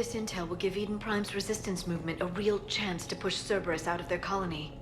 This intel will give Eden Prime's resistance movement a real chance to push Cerberus out of their colony.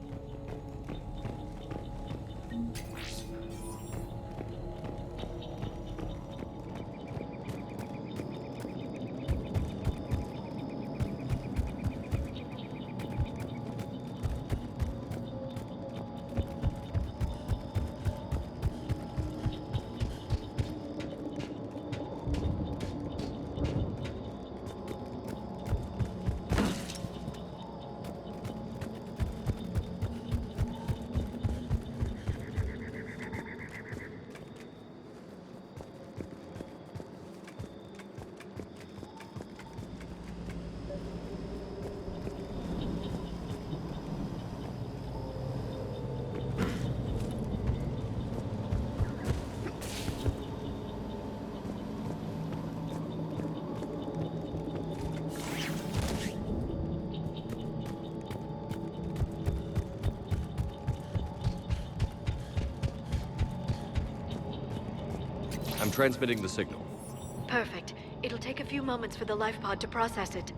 I'm transmitting the signal. Perfect. It'll take a few moments for the life pod to process it.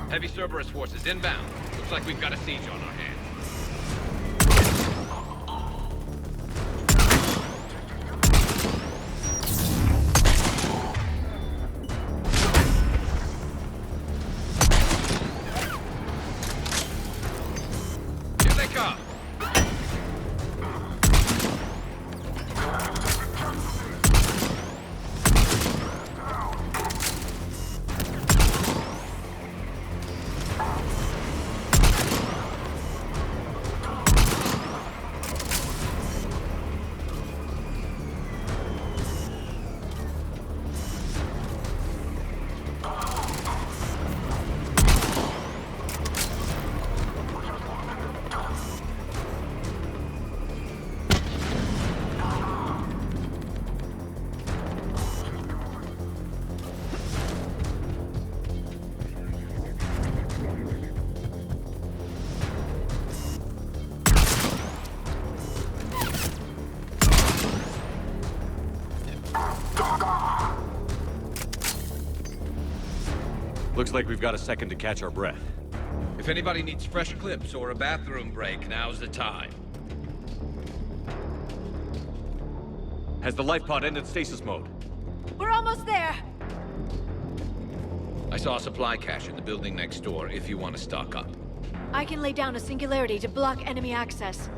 Heavy Cerberus forces inbound. Looks like we've got a siege on our hands. Here they come! Looks like we've got a second to catch our breath. If anybody needs fresh clips or a bathroom break, now's the time. Has the life pod ended stasis mode? We're almost there! I saw a supply cache in the building next door if you want to stock up. I can lay down a singularity to block enemy access.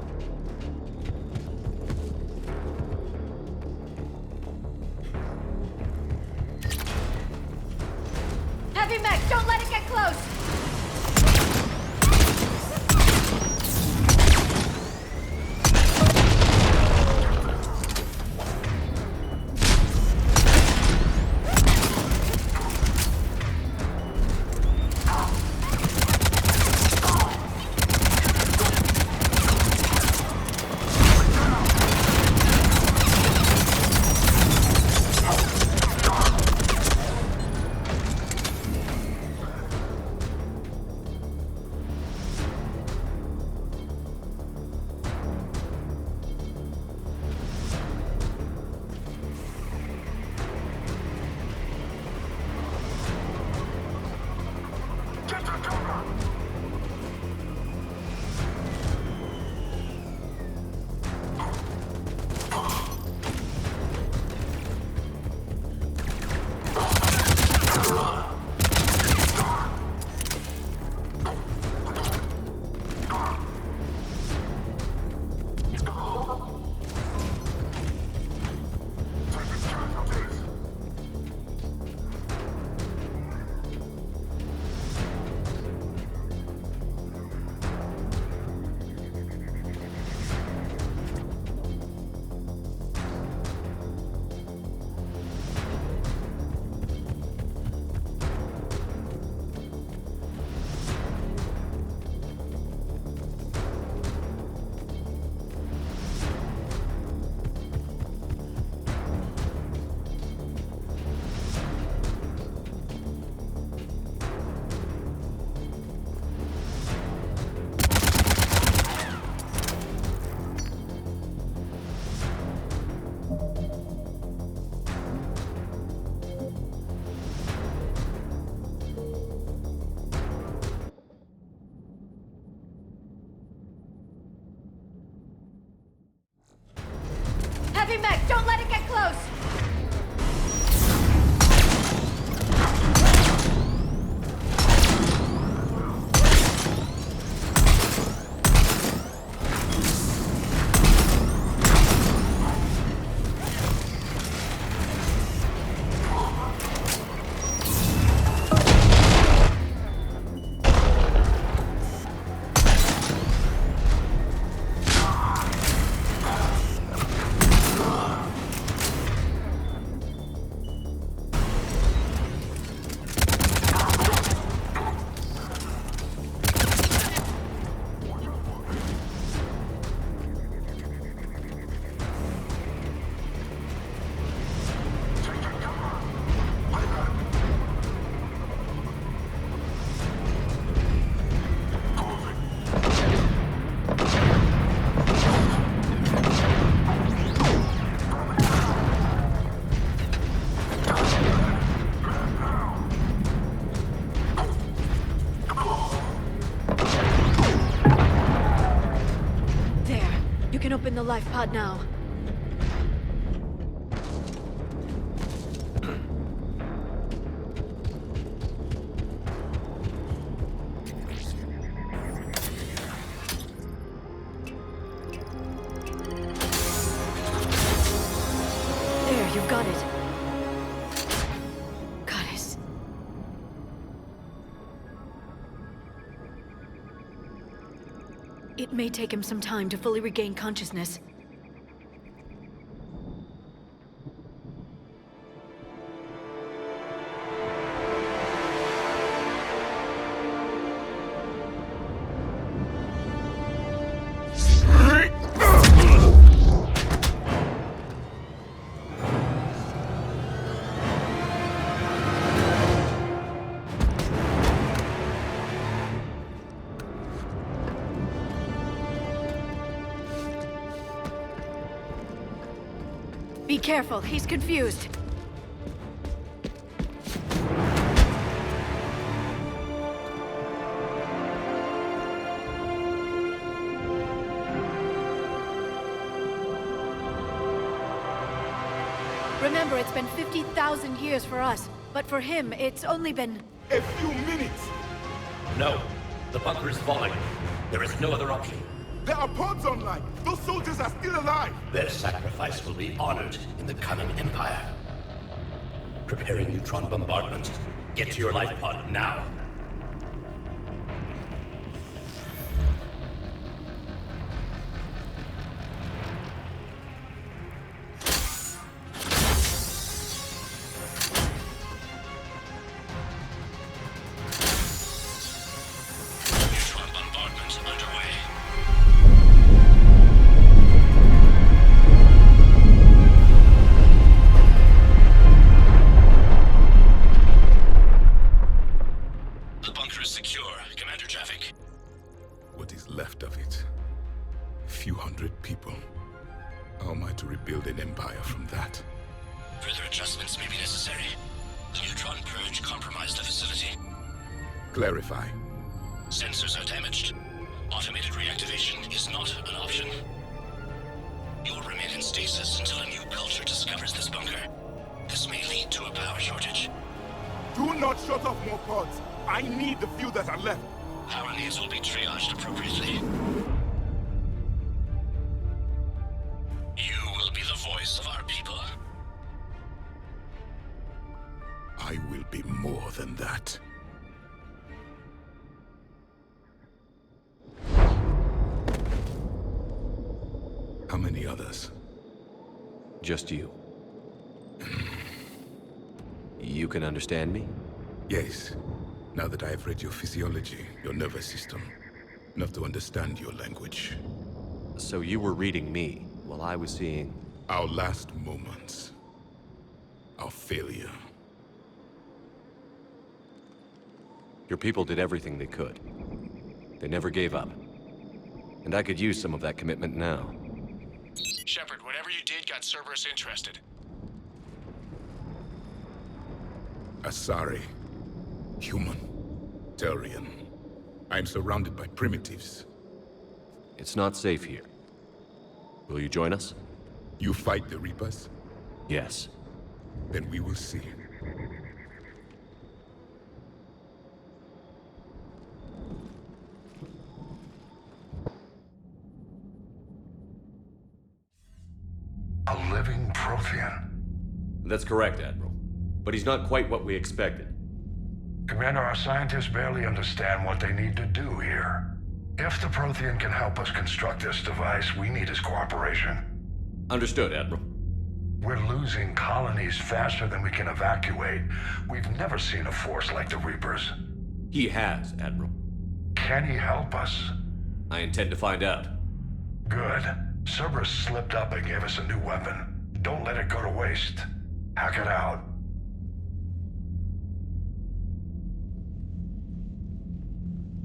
Heavy mech, don't let it get close! Heavy mech, don't let it get close! You can open the life pod now. There, you've got it. Goddess. It may take him some time to fully regain consciousness. Be careful, he's confused. Remember, it's been 50,000 years for us, but for him, it's only been... A few minutes! No. The bunker is falling. There is no other option. There are pods online! Those soldiers are still alive! Their sacrifice will be honored in the coming Empire. Preparing neutron bombardment. Get to your life pod now. Neutron bombardment underway. The bunker is secure, Commander Javik. What is left of it? A few hundred people. How am I to rebuild an empire from that? Further adjustments may be necessary. The neutron purge compromised the facility. Clarify. Sensors are damaged. Automated reactivation is not an option. You'll remain in stasis until a new culture discovers this bunker. This may lead to a power shortage. Do not shut off more pods! I need the few that are left! Power needs will be triaged appropriately. You will be the voice of our people. I will be more than that. How many others? Just you. You can understand me? Yes. Now that I have read your physiology, your nervous system, enough to understand your language. So you were reading me while I was seeing... Our last moments. Our failure. Your people did everything they could. They never gave up. And I could use some of that commitment now. Shepard, whatever you did got Cerberus interested. Asari. Human. Turian. I am surrounded by primitives. It's not safe here. Will you join us? You fight the Reapers? Yes. Then we will see. A living Prothean. That's correct, Admiral. But he's not quite what we expected. Commander, our scientists barely understand what they need to do here. If the Prothean can help us construct this device, we need his cooperation. Understood, Admiral. We're losing colonies faster than we can evacuate. We've never seen a force like the Reapers. He has, Admiral. Can he help us? I intend to find out. Good. Cerberus slipped up and gave us a new weapon. Don't let it go to waste. Hack it out.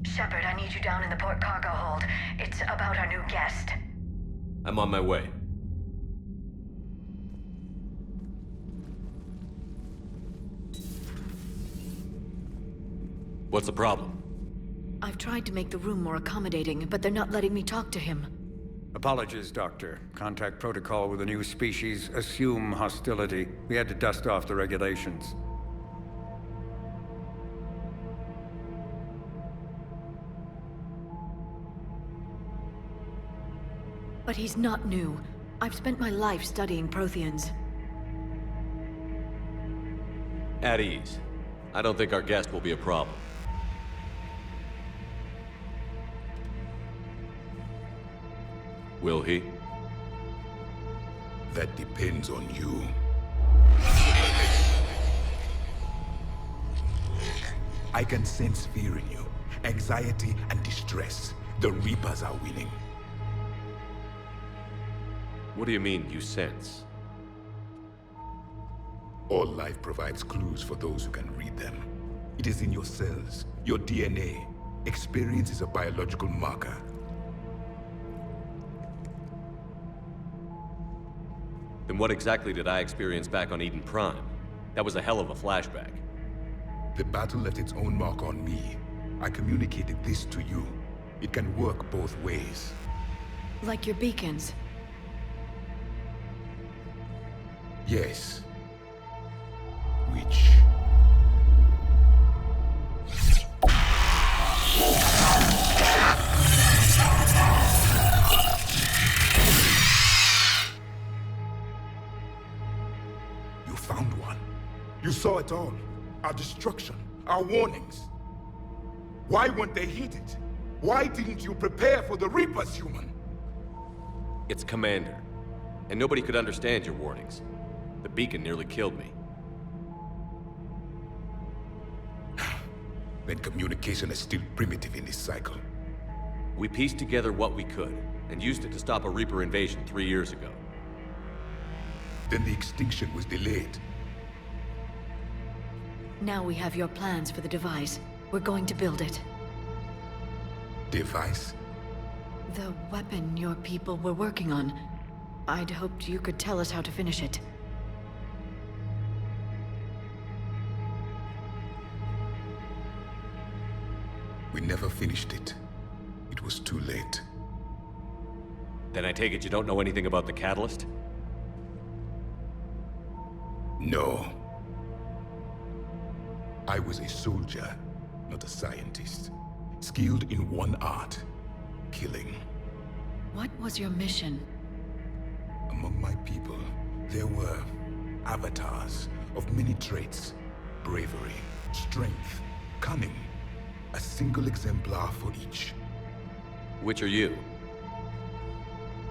Shepard, I need you down in the port cargo hold. It's about our new guest. I'm on my way. What's the problem? I've tried to make the room more accommodating, but they're not letting me talk to him. Apologies, Doctor. Contact protocol with a new species. Assume hostility. We had to dust off the regulations. But he's not new. I've spent my life studying Protheans. At ease. I don't think our guest will be a problem. Will he? That depends on you. I can sense fear in you, anxiety and distress. The Reapers are winning. What do you mean, you sense? All life provides clues for those who can read them. It is in your cells, your DNA. Experience is a biological marker. Then what exactly did I experience back on Eden Prime? That was a hell of a flashback. The battle left its own mark on me. I communicated this to you. It can work both ways. Like your beacons. Yes. Which... You found one. You saw it all. Our destruction, our warnings. Why weren't they heeded? Why didn't you prepare for the Reapers, human? It's Commander. And nobody could understand your warnings. The beacon nearly killed me. Then communication is still primitive in this cycle. We pieced together what we could, and used it to stop a Reaper invasion 3 years ago. Then the extinction was delayed. Now we have your plans for the device. We're going to build it. Device? The weapon your people were working on. I'd hoped you could tell us how to finish it. We never finished it. It was too late. Then I take it you don't know anything about the catalyst? No. I was a soldier, not a scientist. Skilled in one art, killing. What was your mission? Among my people, there were avatars of many traits. Bravery, strength, cunning. A single exemplar for each. Which are you?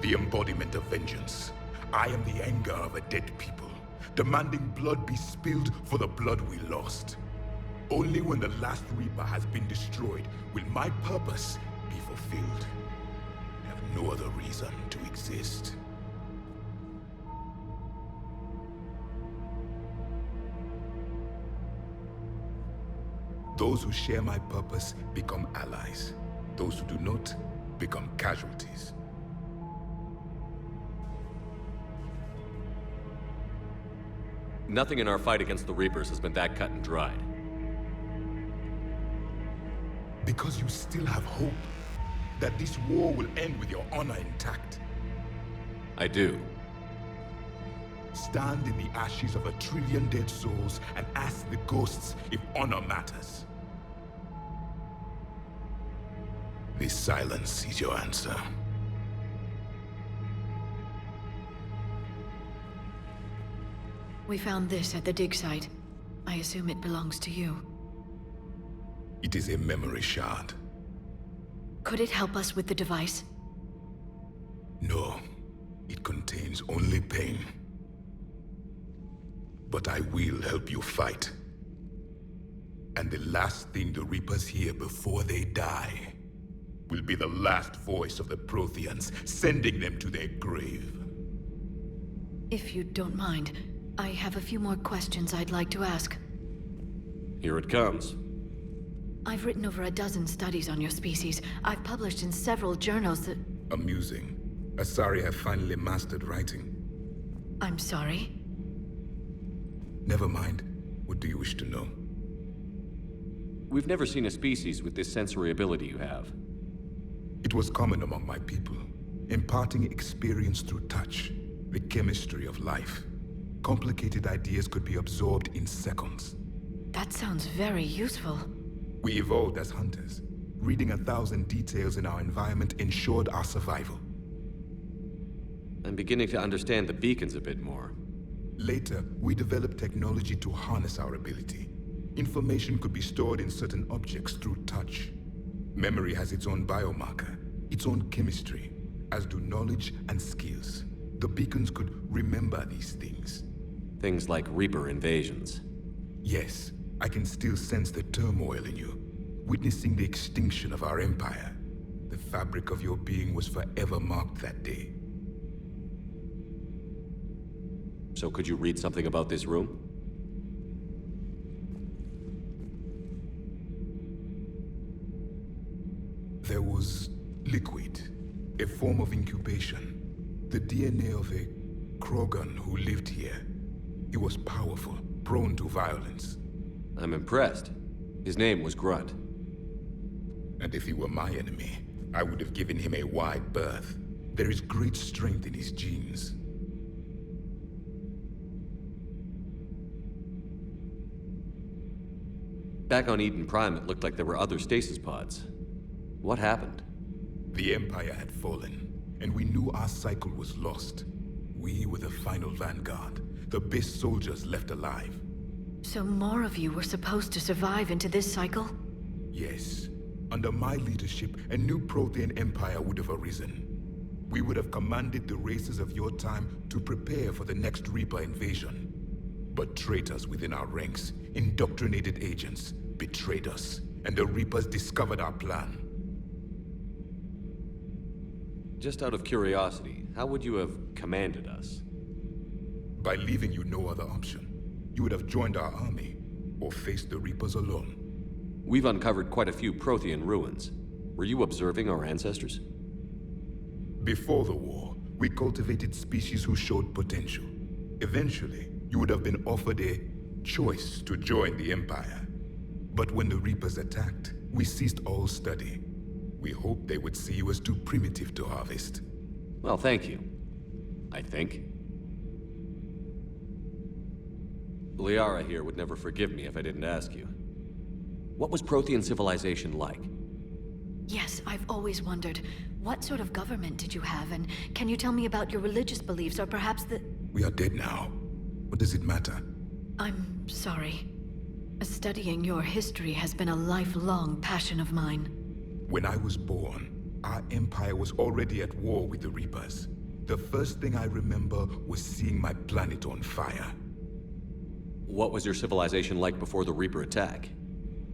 The embodiment of vengeance. I am the anger of a dead people, demanding blood be spilled for the blood we lost. Only when the last Reaper has been destroyed will my purpose be fulfilled. I have no other reason to exist. Those who share my purpose become allies. Those who do not become casualties. Nothing in our fight against the Reapers has been that cut and dried. Because you still have hope that this war will end with your honor intact. I do. Stand in the ashes of 1 trillion dead souls and ask the ghosts if honor matters. This silence is your answer. We found this at the dig site. I assume it belongs to you. It is a memory shard. Could it help us with the device? No, it contains only pain. But I will help you fight. And the last thing the Reapers hear before they die will be the last voice of the Protheans, sending them to their grave. If you don't mind, I have a few more questions I'd like to ask. Here it comes. I've written over a dozen studies on your species. I've published in several journals that... Amusing. Asari have finally mastered writing. I'm sorry? Never mind. What do you wish to know? We've never seen a species with this sensory ability you have. It was common among my people, imparting experience through touch, the chemistry of life. Complicated ideas could be absorbed in seconds. That sounds very useful. We evolved as hunters. Reading 1,000 details in our environment ensured our survival. I'm beginning to understand the beacons a bit more. Later, we developed technology to harness our ability. Information could be stored in certain objects through touch. Memory has its own biomarker, its own chemistry, as do knowledge and skills. The beacons could remember these things. Things like Reaper invasions. Yes, I can still sense the turmoil in you, witnessing the extinction of our empire. The fabric of your being was forever marked that day. So could you read something about this room? There was liquid, a form of incubation. The DNA of a Krogan who lived here. He was powerful, prone to violence. I'm impressed. His name was Grunt. And if he were my enemy, I would have given him a wide berth. There is great strength in his genes. Back on Eden Prime, it looked like there were other stasis pods. What happened? The Empire had fallen, and we knew our cycle was lost. We were the final vanguard, the best soldiers left alive. So more of you were supposed to survive into this cycle? Yes. Under my leadership, a new Prothean empire would have arisen. We would have commanded the races of your time to prepare for the next Reaper invasion. But traitors within our ranks, indoctrinated agents, betrayed us, and the Reapers discovered our plan. Just out of curiosity, how would you have commanded us? By leaving you no other option. You would have joined our army, or faced the Reapers alone. We've uncovered quite a few Prothean ruins. Were you observing our ancestors? Before the war, we cultivated species who showed potential. Eventually, you would have been offered a choice to join the Empire. But when the Reapers attacked, we ceased all study. We hoped they would see you as too primitive to harvest. Well, thank you. I think. Liara here would never forgive me if I didn't ask you. What was Prothean civilization like? Yes, I've always wondered. What sort of government did you have, and can you tell me about your religious beliefs, or perhaps the... We are dead now. What does it matter? I'm sorry. Studying your history has been a lifelong passion of mine. When I was born, our empire was already at war with the Reapers. The first thing I remember was seeing my planet on fire. What was your civilization like before the Reaper attack?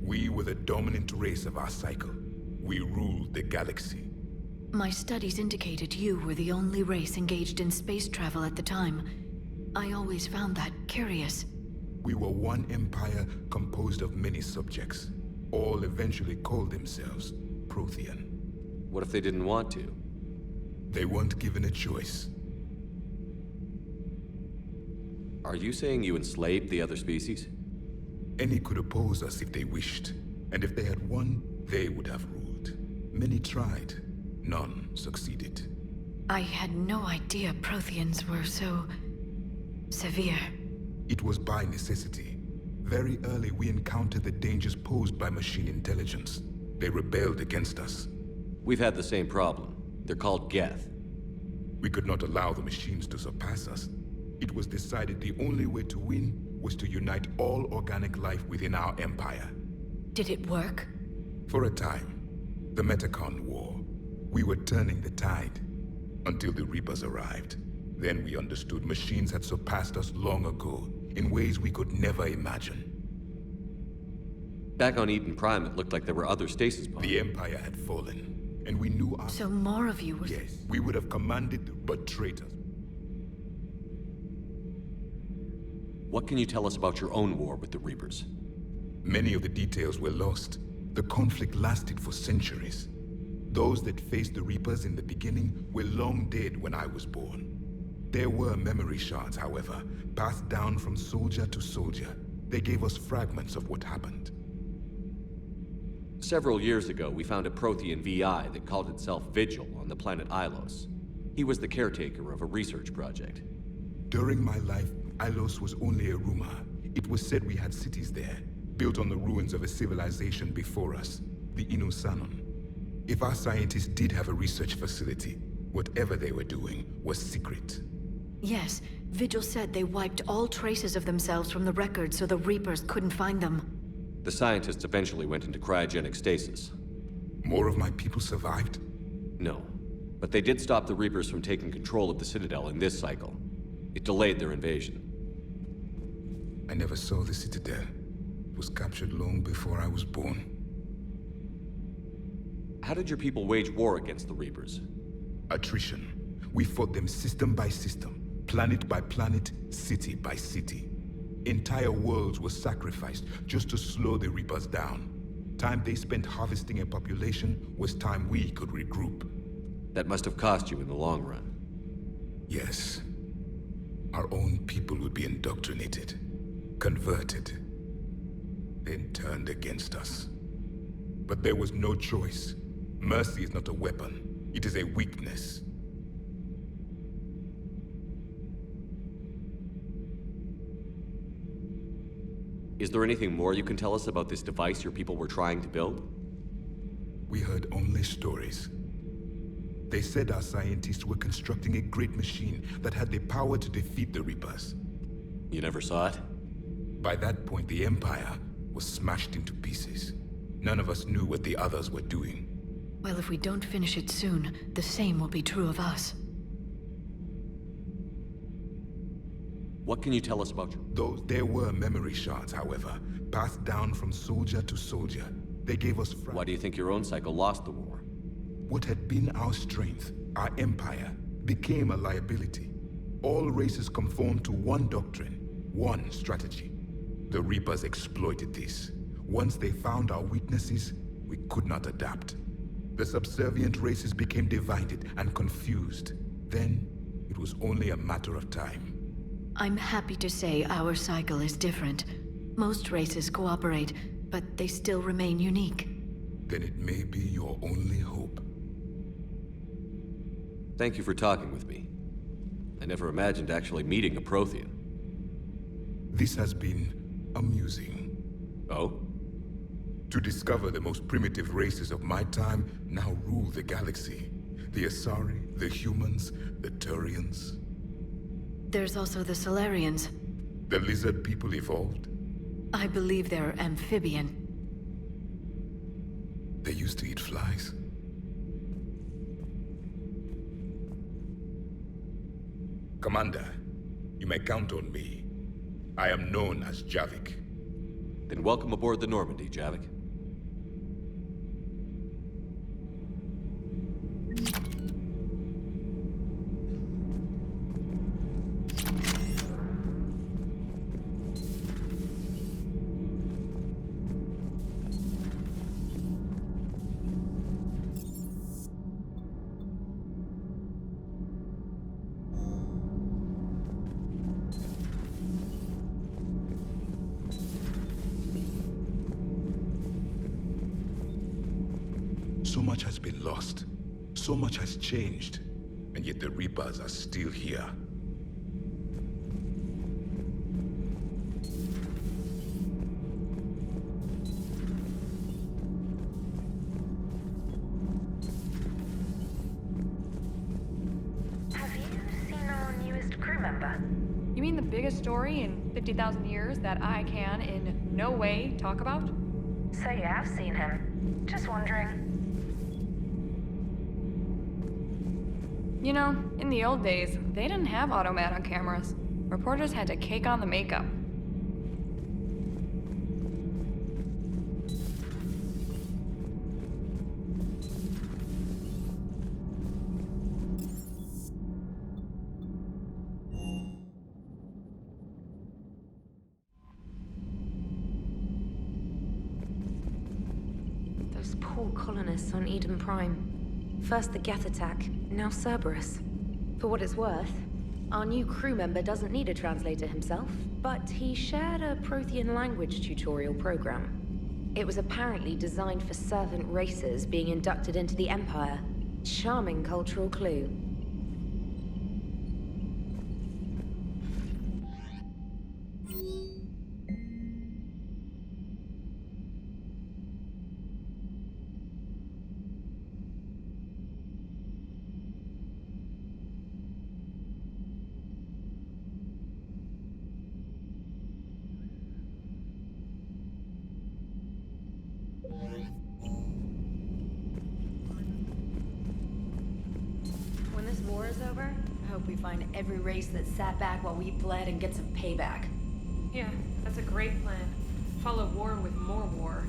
We were the dominant race of our cycle. We ruled the galaxy. My studies indicated you were the only race engaged in space travel at the time. I always found that curious. We were one empire composed of many subjects. All eventually called themselves Prothean. What if they didn't want to? They weren't given a choice. Are you saying you enslaved the other species? Any could oppose us if they wished. And if they had won, they would have ruled. Many tried. None succeeded. I had no idea Protheans were so... Severe. It was by necessity. Very early, we encountered the dangers posed by machine intelligence. They rebelled against us. We've had the same problem. They're called Geth. We could not allow the machines to surpass us. It was decided the only way to win was to unite all organic life within our empire. Did it work? For a time, the Metacon War, we were turning the tide until the Reapers arrived. Then we understood machines had surpassed us long ago in ways we could never imagine. Back on Eden Prime, it looked like there were other stasis pods. The Empire had fallen, and we knew our... So more of you were... Yes, we would have commanded, but traitors. What can you tell us about your own war with the Reapers? Many of the details were lost. The conflict lasted for centuries. Those that faced the Reapers in the beginning were long dead when I was born. There were memory shards, however, passed down from soldier to soldier. They gave us fragments of what happened. Several years ago, we found a Prothean VI that called itself Vigil on the planet Ilos. He was the caretaker of a research project. During my life, Ilos was only a rumor. It was said we had cities there, built on the ruins of a civilization before us, the Inusanon. If our scientists did have a research facility, whatever they were doing was secret. Yes, Vigil said they wiped all traces of themselves from the records so the Reapers couldn't find them. The scientists eventually went into cryogenic stasis. More of my people survived? No, but they did stop the Reapers from taking control of the Citadel in this cycle. It delayed their invasion. I never saw the Citadel. It was captured long before I was born. How did your people wage war against the Reapers? Attrition. We fought them system by system, planet by planet, city by city. Entire worlds were sacrificed just to slow the Reapers down. Time they spent harvesting a population was time we could regroup. That must have cost you in the long run. Yes. Our own people would be indoctrinated, converted, then turned against us. But there was no choice. Mercy is not a weapon. It is a weakness. Is there anything more you can tell us about this device your people were trying to build? We heard only stories. They said our scientists were constructing a great machine that had the power to defeat the Reapers. You never saw it? By that point, the Empire was smashed into pieces. None of us knew what the others were doing. Well, if we don't finish it soon, the same will be true of us. What can you tell us about your... There were memory shards, however, passed down from soldier to soldier. They gave us... Why do you think your own cycle lost the war? What had been our strength, our empire, became a liability. All races conformed to one doctrine, one strategy. The Reapers exploited this. Once they found our weaknesses, we could not adapt. The subservient races became divided and confused. Then, it was only a matter of time. I'm happy to say our cycle is different. Most races cooperate, but they still remain unique. Then it may be your only hope. Thank you for talking with me. I never imagined actually meeting a Prothean. This has been amusing. Oh? To discover the most primitive races of my time now rule the galaxy. The Asari, the humans, the Turians. There's also the Solarians. The lizard people evolved? I believe they're amphibian. They used to eat flies. Commander, you may count on me. I am known as Javik. Then welcome aboard the Normandy, Javik. So much has been lost. So much has changed. And yet the Reapers are still here. You mean the biggest story in 50,000 years that I can in no way talk about? So you have seen him. Just wondering. You know, in the old days, they didn't have automat on cameras. Reporters had to cake on the makeup. Those poor colonists on Eden Prime. First the Geth attack, now Cerberus. For what it's worth, our new crew member doesn't need a translator himself, but he shared a Prothean language tutorial program. It was apparently designed for servant races being inducted into the Empire. Charming cultural clue. When this war is over, I hope we find every race that sat back while we bled and get some payback. Yeah, that's a great plan. Follow war with more war.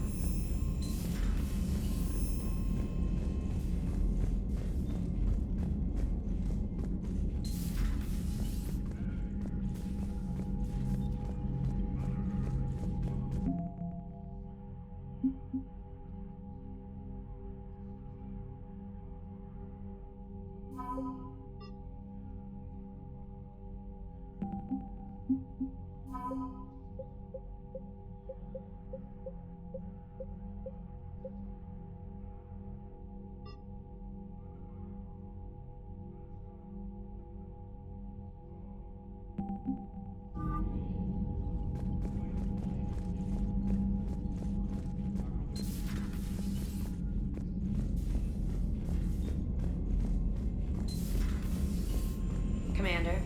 Commander.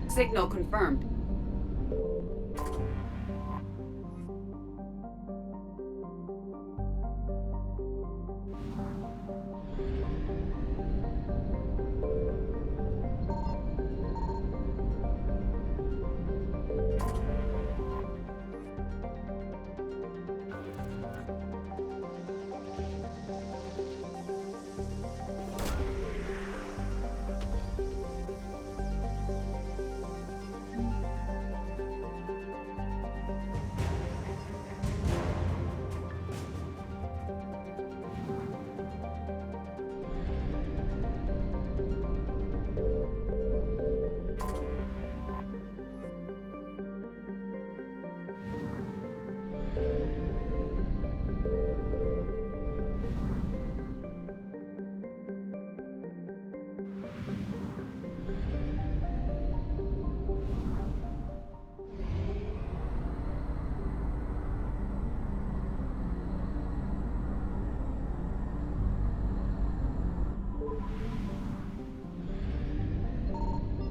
Signal confirmed.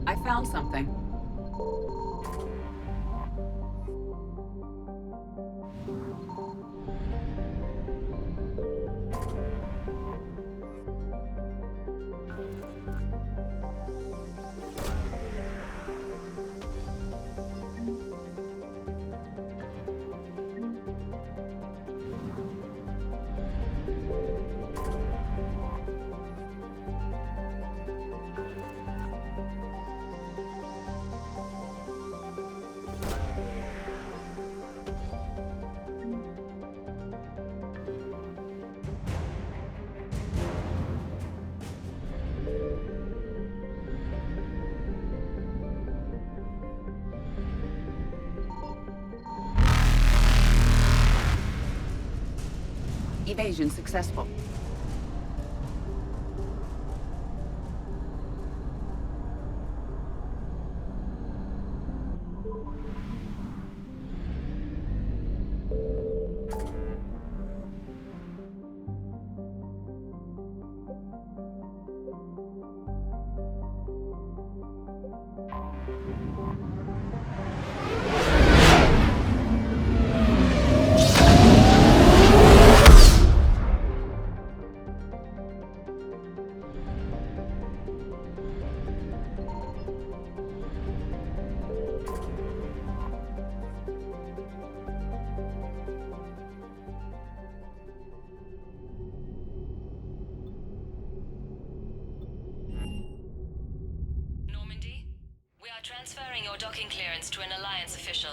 I found something. Evasion successful. Transferring your docking clearance to an Alliance official.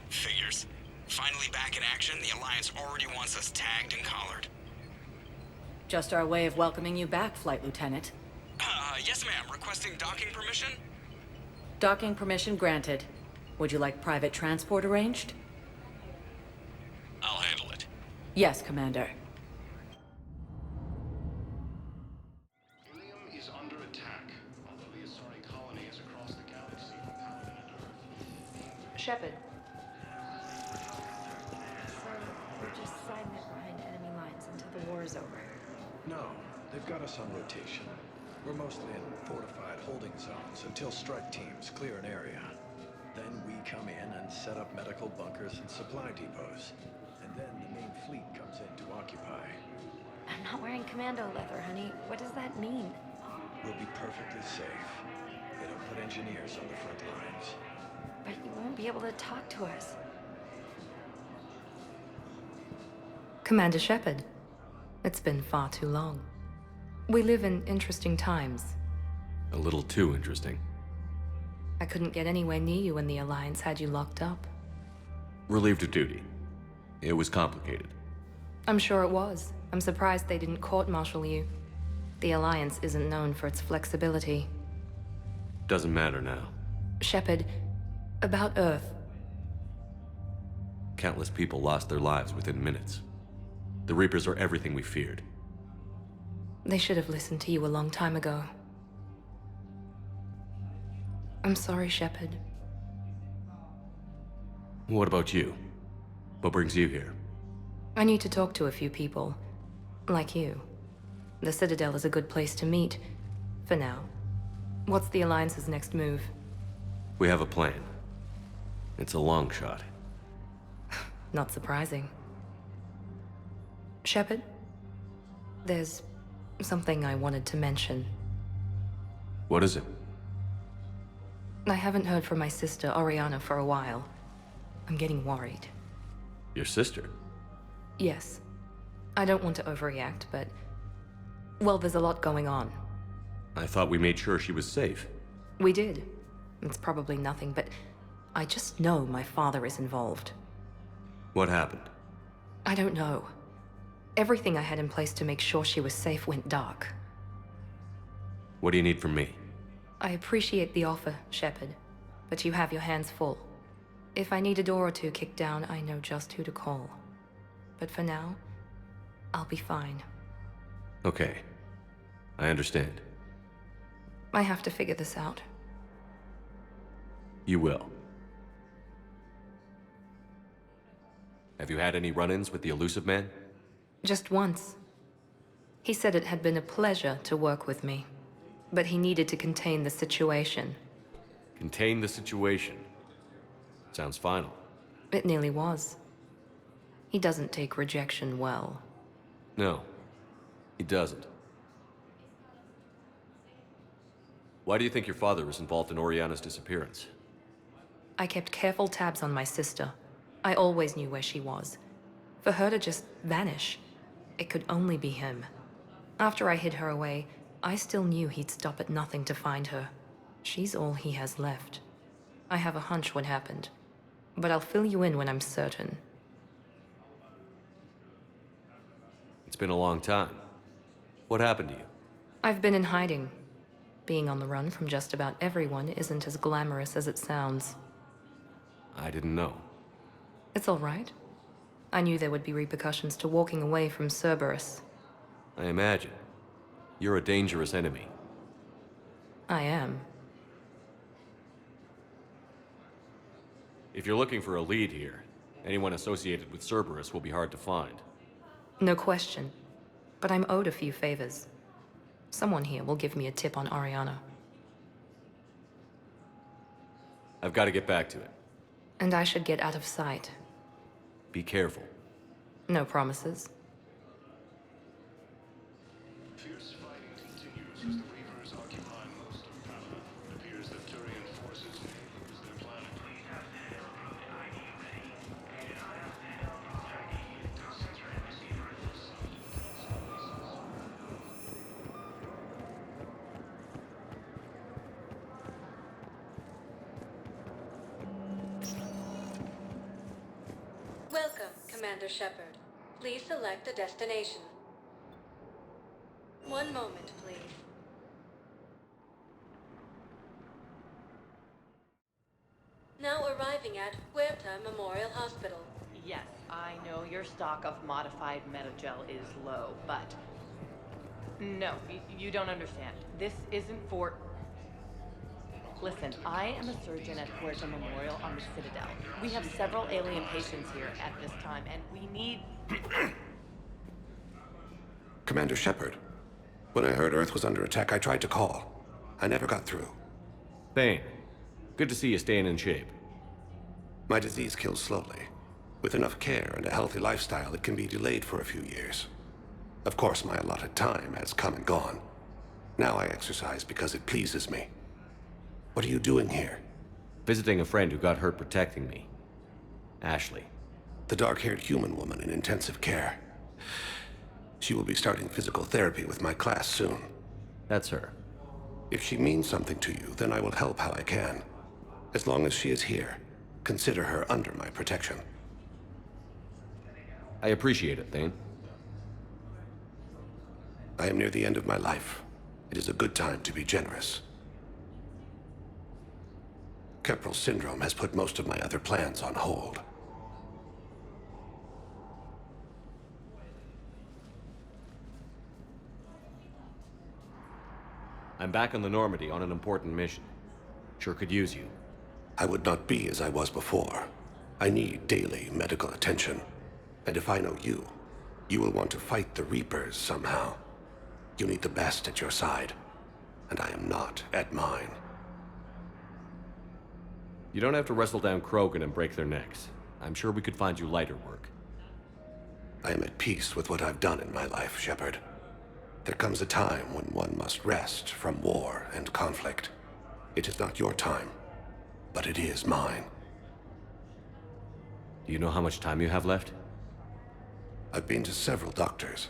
Figures. Finally back in action, the Alliance already wants us tagged and collared. Just our way of welcoming you back, Flight Lieutenant. Yes ma'am. Requesting docking permission? Docking permission granted. Would you like private transport arranged? I'll handle it. Yes, Commander. Ilium is under attack, although the Asari colony is across the galaxy from Paladin Earth. Shepard. So, we're just siding it behind enemy lines until the war is over. No, they've got us on rotation. We're mostly in fortified holding zones until strike teams clear an area. Then we come in and set up medical bunkers and supply depots. And then the main fleet comes in to occupy. I'm not wearing commando leather, honey. What does that mean? We'll be perfectly safe. They don't put engineers on the front lines. But you won't be able to talk to us. Commander Shepard. It's been far too long. We live in interesting times. A little too interesting. I couldn't get anywhere near you when the Alliance had you locked up. Relieved of duty. It was complicated. I'm sure it was. I'm surprised they didn't court-martial you. The Alliance isn't known for its flexibility. Doesn't matter now. Shepard, about Earth. Countless people lost their lives within minutes. The Reapers are everything we feared. They should have listened to you a long time ago. I'm sorry, Shepard. What about you? What brings you here? I need to talk to a few people. Like you. The Citadel is a good place to meet. For now. What's the Alliance's next move? We have a plan. It's a long shot. Not surprising. Shepard? There's something I wanted to mention. What is it? I haven't heard from my sister, Oriana, for a while. I'm getting worried. Your sister? Yes. I don't want to overreact, but... well, there's a lot going on. I thought we made sure she was safe. We did. It's probably nothing, but... I just know my father is involved. What happened? I don't know. Everything I had in place to make sure she was safe went dark. What do you need from me? I appreciate the offer, Shepard, but you have your hands full. If I need a door or two kicked down, I know just who to call. But for now, I'll be fine. Okay. I understand. I have to figure this out. You will. Have you had any run-ins with the Illusive Man? Just once. He said it had been a pleasure to work with me, but he needed to contain the situation. Contain the situation. Sounds final. It nearly was. He doesn't take rejection well. No, he doesn't. Why do you think your father was involved in Oriana's disappearance? I kept careful tabs on my sister. I always knew where she was. For her to just vanish, it could only be him. After I hid her away, I still knew he'd stop at nothing to find her. She's all he has left. I have a hunch what happened, but I'll fill you in when I'm certain. It's been a long time. What happened to you? I've been in hiding. Being on the run from just about everyone isn't as glamorous as it sounds. I didn't know. It's all right. I knew there would be repercussions to walking away from Cerberus. I imagine. You're a dangerous enemy. I am. If you're looking for a lead here, anyone associated with Cerberus will be hard to find. No question. But I'm owed a few favors. Someone here will give me a tip on Oriana. I've got to get back to it. And I should get out of sight. Be careful. No promises. Fierce fighting continues as the Reavers occupy most of Paladin. It appears that Turian forces may lose their planet. Commander Shepard. Please select a destination. One moment, please. Now arriving at Huerta Memorial Hospital. Yes, I know your stock of modified metagel is low, but... No, you don't understand. This isn't for... Listen, I am a surgeon at Huerta Memorial on the Citadel. We have several alien patients here at this time, and we need... Commander Shepard, when I heard Earth was under attack, I tried to call. I never got through. Thane, good to see you staying in shape. My disease kills slowly. With enough care and a healthy lifestyle, it can be delayed for a few years. Of course, my allotted time has come and gone. Now I exercise because it pleases me. What are you doing here? Visiting a friend who got hurt protecting me. Ashley. The dark-haired human woman in intensive care. She will be starting physical therapy with my class soon. That's her. If she means something to you, then I will help how I can. As long as she is here, consider her under my protection. I appreciate it, Thane. I am near the end of my life. It is a good time to be generous. Kepral syndrome has put most of my other plans on hold. I'm back on the Normandy on an important mission. Sure could use you. I would not be as I was before. I need daily medical attention. And if I know you, you will want to fight the Reapers somehow. You need the best at your side, and I am not at mine. You don't have to wrestle down Krogan and break their necks. I'm sure we could find you lighter work. I am at peace with what I've done in my life, Shepard. There comes a time when one must rest from war and conflict. It is not your time, but it is mine. Do you know how much time you have left? I've been to several doctors.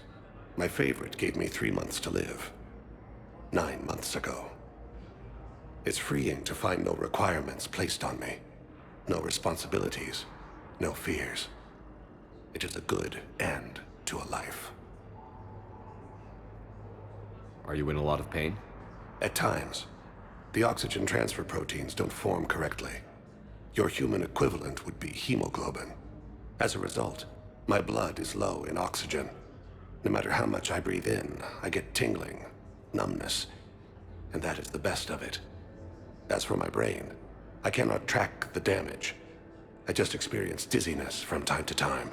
My favorite gave me 3 months to live. 9 months ago. It's freeing to find no requirements placed on me. No responsibilities. No fears. It is a good end to a life. Are you in a lot of pain? At times. The oxygen transfer proteins don't form correctly. Your human equivalent would be hemoglobin. As a result, my blood is low in oxygen. No matter how much I breathe in, I get tingling, numbness, and that is the best of it. As for my brain, I cannot track the damage. I just experience dizziness from time to time.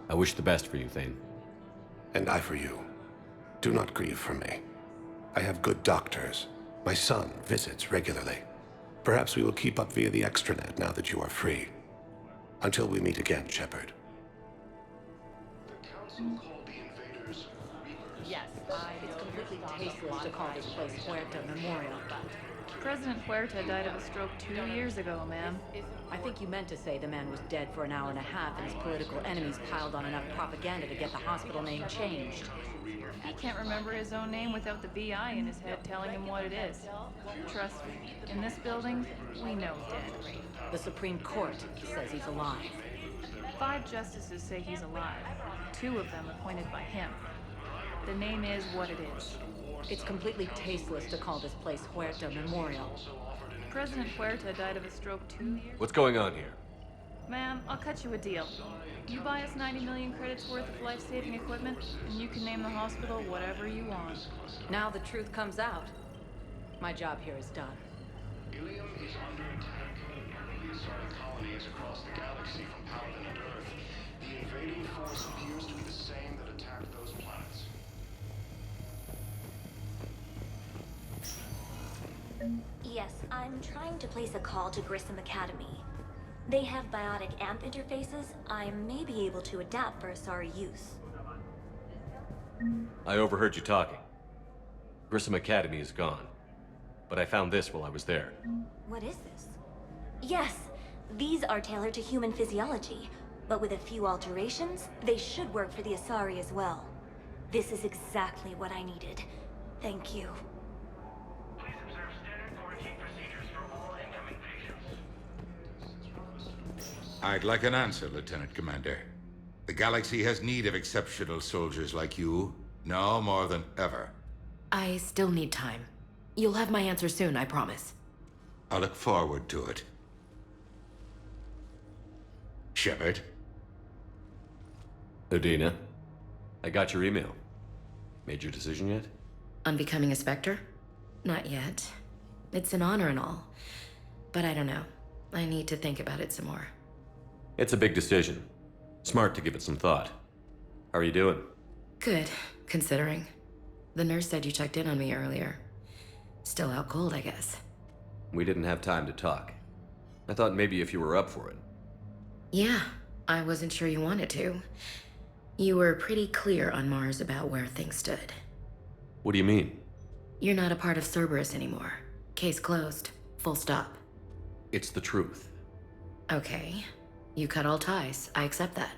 I wish the best for you, Thane. And I for you. Do not grieve for me. I have good doctors. My son visits regularly. Perhaps we will keep up via the extranet now that you are free. Until we meet again, Shepard. The Council called the invaders Reapers. Yes, it's completely tasteless to call this place Huerta Memorial, but... President Huerta died of a stroke 2 years ago, ma'am. I think you meant to say the man was dead for an hour and a half and his political enemies piled on enough propaganda to get the hospital name changed. He can't remember his own name without the VI in his head telling him what it is. Trust me, in this building, we know dead. The Supreme Court says he's alive. 5 justices say he's alive. 2 of them appointed by him. The name is what it is. It's completely tasteless to call this place Huerta Memorial. President Huerta died of a stroke 2 years... What's going on here? Ma'am, I'll cut you a deal. You buy us 90 million credits worth of life-saving equipment, and you can name the hospital whatever you want. Now the truth comes out. My job here is done. Ilium is under attack. We started colonies across the galaxy from Paladin and Earth. The invading force appears to be the same that attacked those planets. Yes, I'm trying to place a call to Grissom Academy. They have biotic AMP interfaces. I may be able to adapt for Asari use. I overheard you talking. Grissom Academy is gone. But I found this while I was there. What is this? Yes, these are tailored to human physiology, but with a few alterations, they should work for the Asari as well. This is exactly what I needed. Thank you. Please observe standard quarantine procedures for all incoming patients. I'd like an answer, Lieutenant Commander. The galaxy has need of exceptional soldiers like you, now more than ever. I still need time. You'll have my answer soon, I promise. I look forward to it. Shepard? Udina, I got your email. Made your decision yet? On becoming a Spectre? Not yet. It's an honor and all. But I don't know. I need to think about it some more. It's a big decision. Smart to give it some thought. How are you doing? Good, considering. The nurse said you checked in on me earlier. Still out cold, I guess. We didn't have time to talk. I thought maybe if you were up for it. Yeah, I wasn't sure you wanted to. You were pretty clear on Mars about where things stood. What do you mean? You're not a part of Cerberus anymore. Case closed. Full stop. It's the truth. Okay. You cut all ties. I accept that.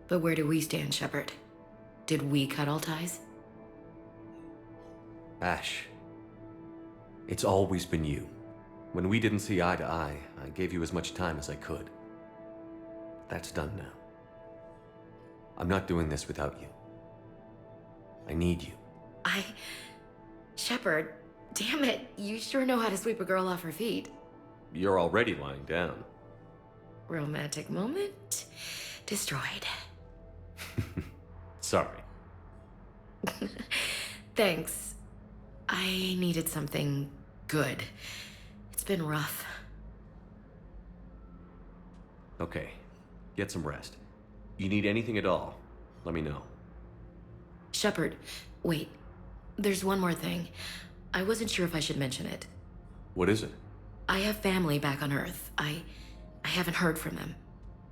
But where do we stand, Shepard? Did we cut all ties? Ash. It's always been you. When we didn't see eye to eye, I gave you as much time as I could. That's done now. I'm not doing this without you. I need you. Shepard, damn it, you sure know how to sweep a girl off her feet. You're already lying down. Romantic moment destroyed. Sorry. Thanks. I needed something good. It's been rough. Okay. Get some rest. You need anything at all, let me know. Shepard, wait. There's one more thing. I wasn't sure if I should mention it. What is it? I have family back on Earth. I haven't heard from them.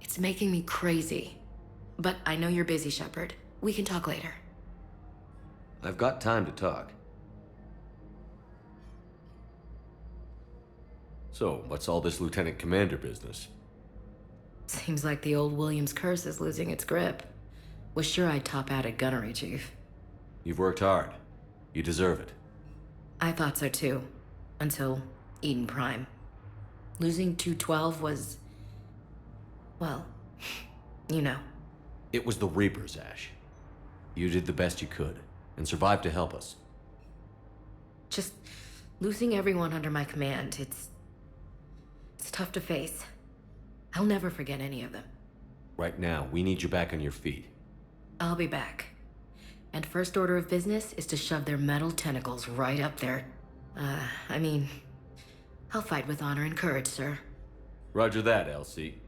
It's making me crazy. But I know you're busy, Shepard. We can talk later. I've got time to talk. So, what's all this Lieutenant Commander business? Seems like the old Williams curse is losing its grip. Was sure I'd top out at gunnery, Chief. You've worked hard. You deserve it. I thought so too. Until Eden Prime. Losing 212 was... well, you know. It was the Reapers, Ash. You did the best you could, and survived to help us. Just losing everyone under my command, it's tough to face. I'll never forget any of them. Right now, we need you back on your feet. I'll be back. And first order of business is to shove their metal tentacles right up there. I'll fight with honor and courage, sir. Roger that, Elsie.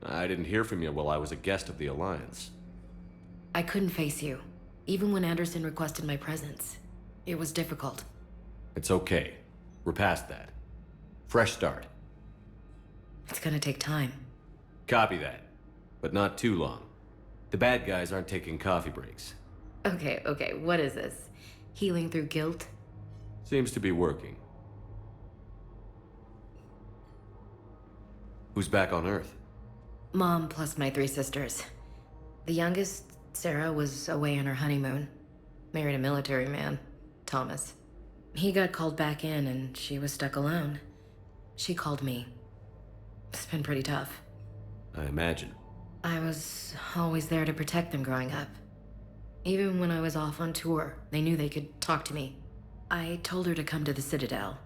I didn't hear from you while I was a guest of the Alliance. I couldn't face you, even when Anderson requested my presence. It was difficult. It's okay. We're past that. Fresh start. It's gonna take time. Copy that. But not too long. The bad guys aren't taking coffee breaks. Okay, what is this? Healing through guilt? Seems to be working. Who's back on Earth? Mom plus my 3 sisters. The youngest, Sarah, was away on her honeymoon. Married a military man, Thomas. He got called back in and she was stuck alone. She called me. It's been pretty tough. I imagine. I was always there to protect them growing up. Even when I was off on tour, they knew they could talk to me. I told her to come to the Citadel.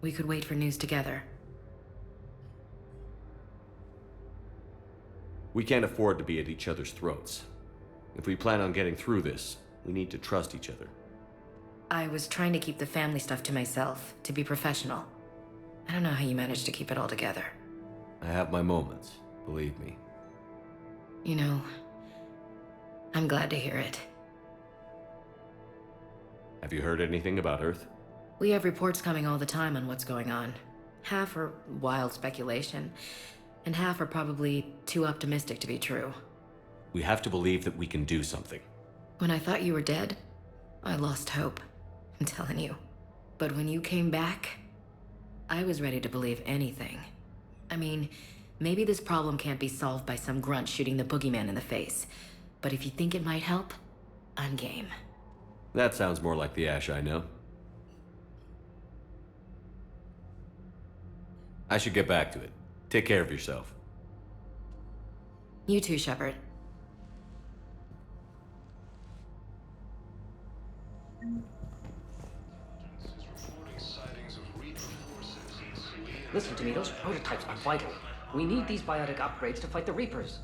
We could wait for news together. We can't afford to be at each other's throats. If we plan on getting through this, we need to trust each other. I was trying to keep the family stuff to myself, to be professional. I don't know how you managed to keep it all together. I have my moments, believe me. You know, I'm glad to hear it. Have you heard anything about Earth? We have reports coming all the time on what's going on. Half are wild speculation, and half are probably too optimistic to be true. We have to believe that we can do something. When I thought you were dead, I lost hope. I'm telling you. But when you came back, I was ready to believe anything. I mean, maybe this problem can't be solved by some grunt shooting the boogeyman in the face. But if you think it might help, I'm game. That sounds more like the Ash I know. I should get back to it. Take care of yourself. You too, Shepard. Listen to me, those prototypes are vital. We need these biotic upgrades to fight the Reapers.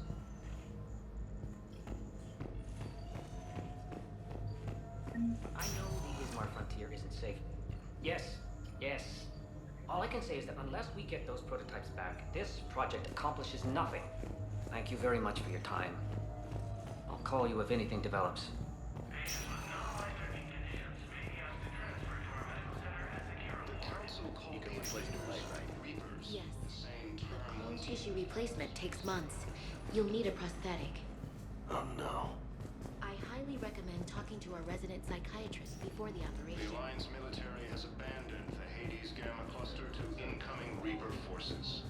I know the Ismar frontier isn't safe. Yes. All I can say is that unless we get those prototypes back, this project accomplishes nothing. Thank you very much for your time. I'll call you if anything develops. Yes. Bone tissue replacement takes months. You'll need a prosthetic. Oh no. I highly recommend talking to our resident psychiatrist before the operation. The Alliance military has abandoned the Hades Gamma cluster to incoming Reaper forces.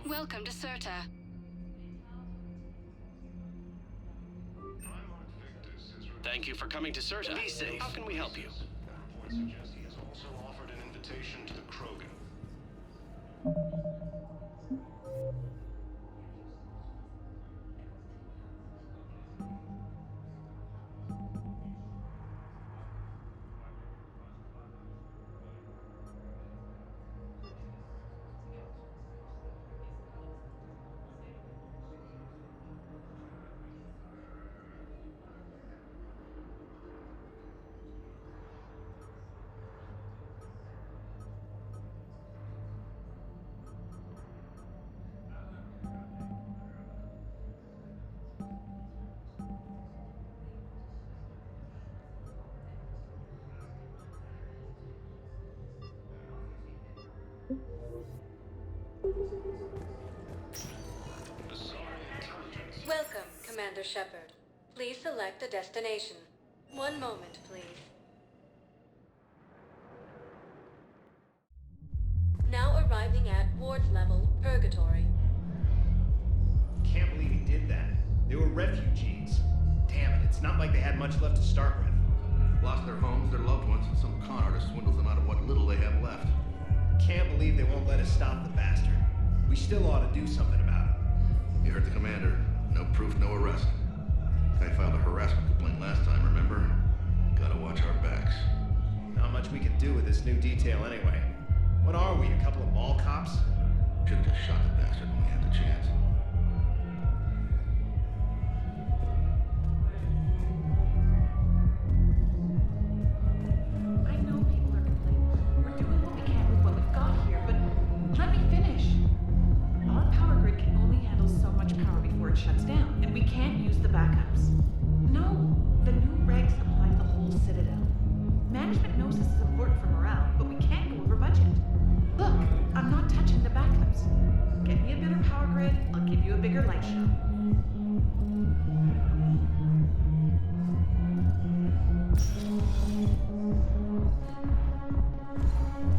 Welcome to Serta. Thank you for coming to Serta. Be safe. How can we help you? Reports suggest he has also offered an invitation to the Krogan. Welcome, Commander Shepard. Please select a destination. One moment, please. Now arriving at Ward level, Purgatory. Can't believe he did that. They were refugees. Damn it, it's not like they had much left to start with. Lost their homes, their loved ones, and some con artist swindles them out of what little they have left. Can't believe they won't let us stop the bastard. We still ought to do something about it. You heard the commander. No proof, no arrest. I filed a harassment complaint last time, remember? Gotta watch our backs. Not much we can do with this new detail anyway. What are we, a couple of mall cops? Should've just shot the bastard when we had the chance. I know people are complaining. We're doing what we can with what we've got here, but let me finish. Our power grid can only handle so much power before it shuts down, and we can't use the backups. No, the new regs apply to the whole Citadel. Management knows this is important for morale, but we can't go over budget. Look, I'm not touching the backups. Get me a better power grid, I'll give you a bigger light show.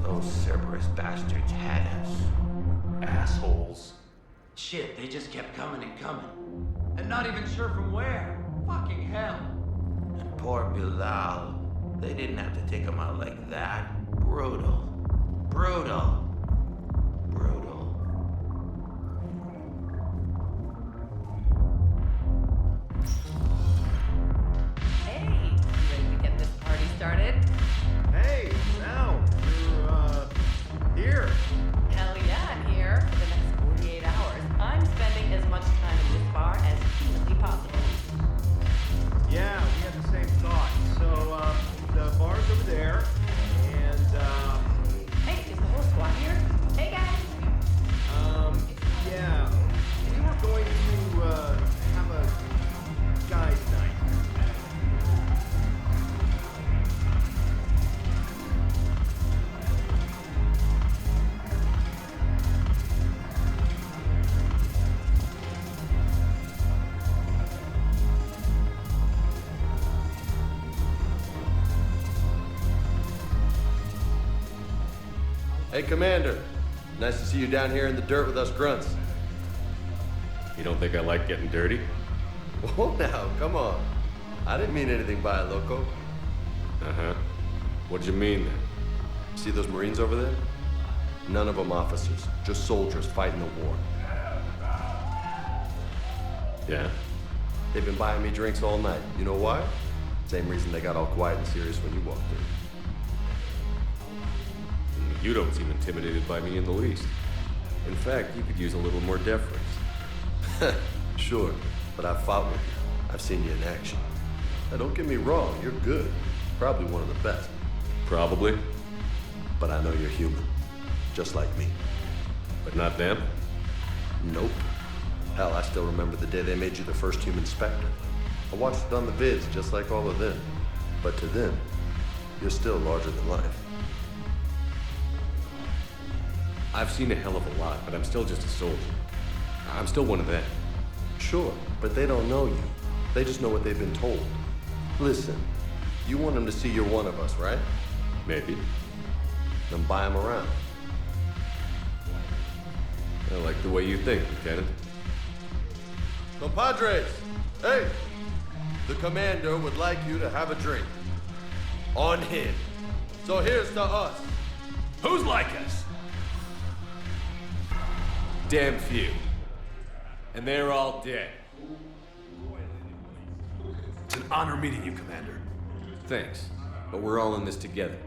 Those Cerberus bastards had us. Assholes. Shit, they just kept coming and coming. And not even sure from where. Fucking hell. And poor Bilal. They didn't have to take him out like that. Brutal. Brutal. Brutal. Hey, you ready to get this party started? Hey, now, you're, here. Hell yeah, I'm here. For the next 48 hours, I'm spending as much time in this bar as humanly possible. Yeah, we had the same thought. So, the bar's over there, and, Hey, is the whole squad here? Hey, guys! yeah, we were going to, have a guys' night. Hey, Commander. Nice to see you down here in the dirt with us grunts. You don't think I like getting dirty? Whoa now, come on. I didn't mean anything by it, Loco. Uh-huh. What'd you mean then? See those Marines over there? None of them officers, just soldiers fighting the war. Yeah? They've been buying me drinks all night. You know why? Same reason they got all quiet and serious when you walked in. You don't seem intimidated by me in the least. In fact, you could use a little more deference. Sure, but I've fought with you. I've seen you in action. Now, don't get me wrong, you're good. Probably one of the best. Probably. But I know you're human. Just like me. But not them? Nope. Hell, I still remember the day they made you the first human Spectre. I watched it on the vids, just like all of them. But to them, you're still larger than life. I've seen a hell of a lot, but I'm still just a soldier. I'm still one of them. Sure, but they don't know you. They just know what they've been told. Listen, you want them to see you're one of us, right? Maybe. Then buy them around. I like the way you think, Lieutenant. Compadres! Hey! The commander would like you to have a drink. On him. So here's to us. Who's like us? Damn few. And they're all dead. It's an honor meeting you, Commander. Thanks. But we're all in this together.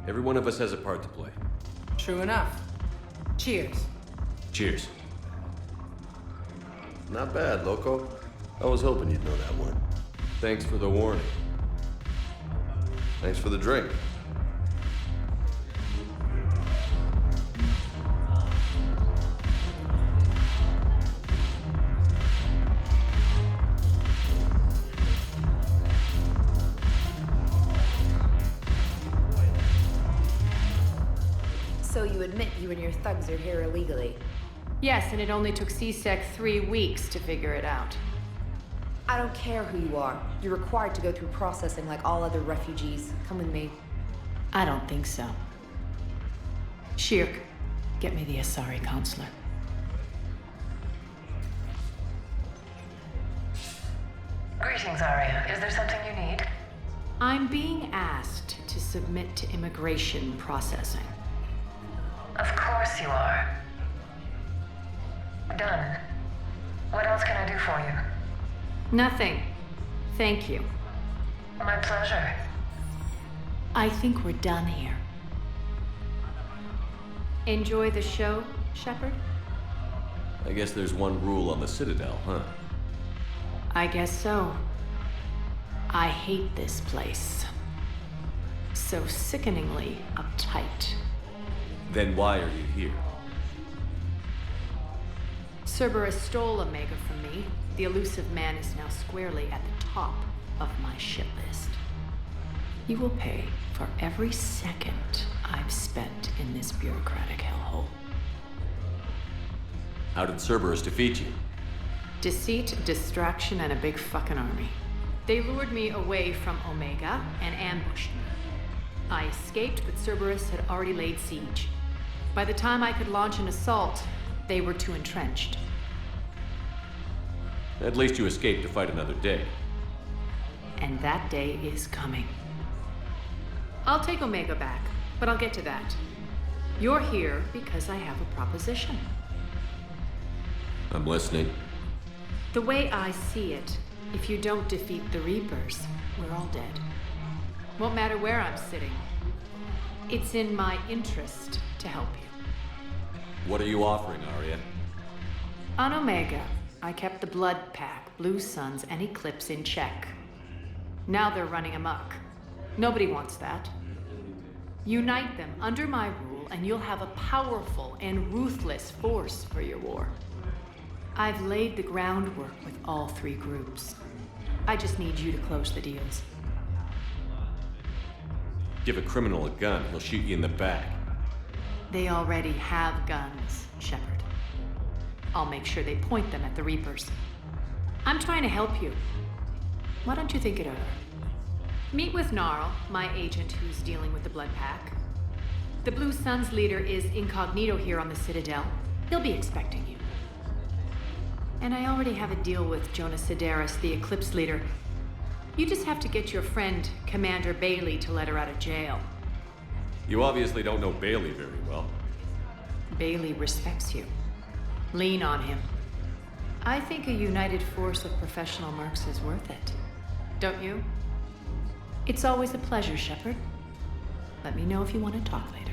Every one of us has a part to play. True enough. Cheers. Cheers. Not bad, Loco. I was hoping you'd know that one. Thanks for the warning. Thanks for the drink. So you admit you and your thugs are here illegally? Yes, and it only took CSEC 3 weeks to figure it out. I don't care who you are. You're required to go through processing like all other refugees. Come with me. I don't think so. Shirk, get me the Asari consular. Greetings, Arya. Is there something you need? I'm being asked to submit to immigration processing. Of course you are. Done. What else can I do for you? Nothing. Thank you. My pleasure. I think we're done here. Enjoy the show, Shepard? I guess there's one rule on the Citadel, huh? I guess so. I hate this place. So sickeningly uptight. Then why are you here? Cerberus stole Omega from me. The elusive man is now squarely at the top of my shit list. You will pay for every second I've spent in this bureaucratic hellhole. How did Cerberus defeat you? Deceit, distraction, and a big fucking army. They lured me away from Omega and ambushed me. I escaped, but Cerberus had already laid siege. By the time I could launch an assault, they were too entrenched. At least you escaped to fight another day. And that day is coming. I'll take Omega back, but I'll get to that. You're here because I have a proposition. I'm listening. The way I see it, if you don't defeat the Reapers, we're all dead. Won't matter where I'm sitting. It's in my interest to help you. What are you offering, Arya? On Omega, I kept the Blood Pack, Blue Suns, and Eclipse in check. Now they're running amok. Nobody wants that. Unite them under my rule, and you'll have a powerful and ruthless force for your war. I've laid the groundwork with all 3 groups. I just need you to close the deals. Give a criminal a gun, he'll shoot you in the back. They already have guns, Shepard. I'll make sure they point them at the Reapers. I'm trying to help you. Why don't you think it over? Meet with Gnarl, my agent who's dealing with the Blood Pack. The Blue Suns leader is incognito here on the Citadel. He'll be expecting you. And I already have a deal with Jonas Sedaris, the Eclipse leader. You just have to get your friend, Commander Bailey, to let her out of jail. You obviously don't know Bailey very well. Bailey respects you. Lean on him. I think a united force of professional mercs is worth it. Don't you? It's always a pleasure, Shepard. Let me know if you want to talk later.